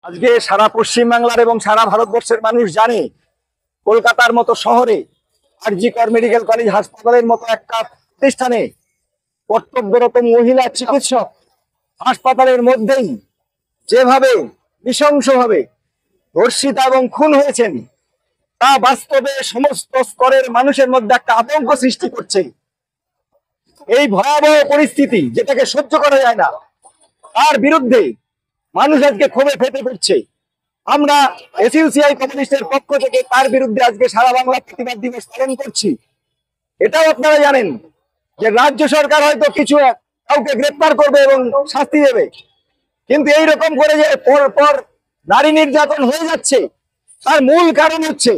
আজকে সারা পশ্চিম বাংলার এবং সারা ভারতবর্ষের মানুষ জানে কলকাতার মতো শহরে আর.জি. কর মেডিকেল কলেজ হাসপাতালের মতো একটা প্রতিষ্ঠানে কর্তব্যরত মহিলা চিকিৎসক হাসপাতালের মধ্যেই যেভাবে নৃশংসভাবে ধর্ষিতা এবং খুন হয়েছেন তা বাস্তবে সমস্ত স্তরের মানুষের মধ্যে একটা আতঙ্ক সৃষ্টি করছে। এই ভয়াবহ পরিস্থিতি যেটাকে সহ্য করা যায় না, তার বিরুদ্ধে মানুষ আজকে ক্ষোভে ফেটে পড়ছে। আমরা এসইউসিআই কমিউনিস্টের পক্ষ থেকে তার বিরুদ্ধে আজকে সারা বাংলা প্রতিবাদ দিবস পালন করছি। এটাও আপনারা জানেন যে রাজ্য সরকার হয়তো কিছু কাউকে গ্রেপ্তার করবে এবং শাস্তি দেবে, কিন্তু এইরকম করে যে পর পর নারী নির্যাতন হয়ে যাচ্ছে তার মূল কারণ হচ্ছে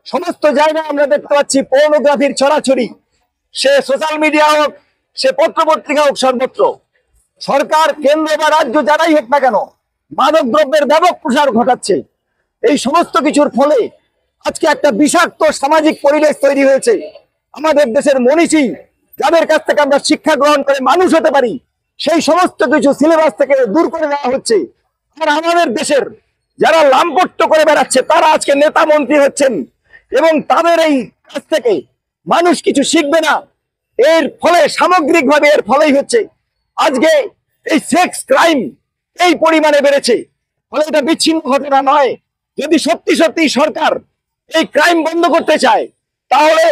সমস্ত জায়গায় আমরা দেখতে পাচ্ছি পর্নোগ্রাফির ছড়াছড়ি, সে সোশ্যাল মিডিয়া হোক, সে পত্রপত্রিকা হোক, সর্বত্র সরকার কেন্দ্র বা রাজ্য যারাই হোক না কেন মাদক দ্রব্যের ব্যাপক প্রসার ঘটাচ্ছে। এই সমস্ত কিছুর ফলে আজকে একটা বিষাক্ত সামাজিক পরিবেশ তৈরি হয়েছে। আমাদের দেশের মনীষী যাদের কাছ থেকে আমরা শিক্ষা গ্রহণ করে মানুষ হতে পারি সেই সমস্ত কিছু সিলেবাস থেকে দূর করে দেওয়া হচ্ছে। আর আমাদের দেশের যারা লাম্পট্য করে বেড়াচ্ছে তারা আজকে নেতা মন্ত্রী হচ্ছেন এবং তাদের এই কাছ থেকে মানুষ কিছু শিখবে না। এর ফলে সামগ্রিকভাবে এর ফলেই হচ্ছে আজকে এই সেক্স ক্রাইম এই পরিমাণে বেড়েছে। ফলে এটা বিচ্ছিন্ন ঘটনা নয়। যদি সত্যি সত্যি সরকার এই ক্রাইম বন্ধ করতে চায় তাহলে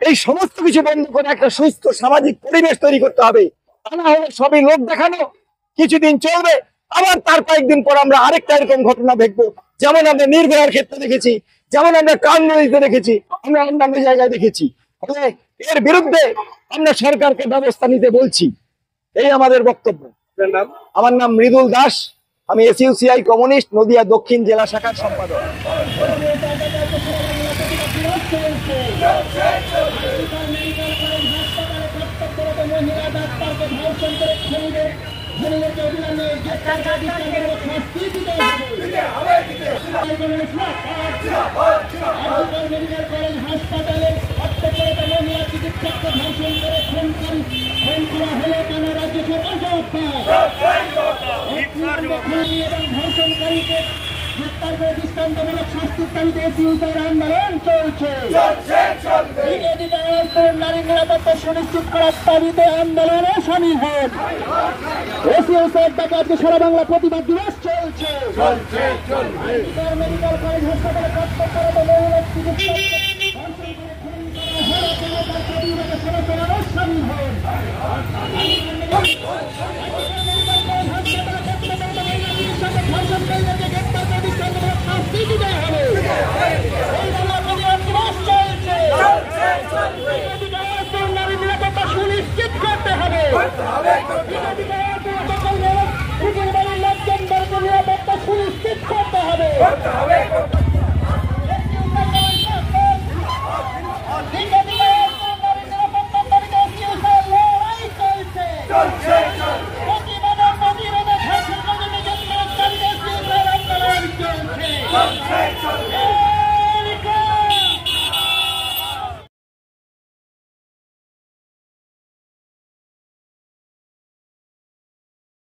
এই সমস্ত কিছু বন্ধ করে একটা সুস্থ সামাজিক পরিবেশ তৈরি করতে হবে। তা না হলে সবই লোক দেখানো, কিছুদিন চলবে, আবার তার কয়েকদিন পর আমরা আরেকটা এরকম ঘটনা দেখবো, যেমন আমরা নির্ভয়ার ক্ষেত্রে দেখেছি, যেমন আমরা কামরুলিতে দেখেছি, আমরা অন্যান্য জায়গায় দেখেছি। ফলে এর বিরুদ্ধে আমরা সরকারকে ব্যবস্থা নিতে বলছি। এই আমাদের বক্তব্য। আমার নাম মৃদুল দাস, আমি এসইউসিআই কমিউনিস্ট নদিয়া দক্ষিণ জেলা শাখার সম্পাদক। নারী নিরাপত্তা সুনিশ্চিত করার দাবিতে আন্দোলনে সামিল হন। আজকে সারা বাংলা প্রতিবাদ দিবস চলছে। মেডিকেল কলেজ হাসপাতালে কর্তব্যরত মহিলা চিকিৎসকদের সামিল হন। নারী নিরাপত্তা সুনিশ্চিত করতে হবে। নিরাপত্তা সুনিশ্চিত করতে হবে। চলছে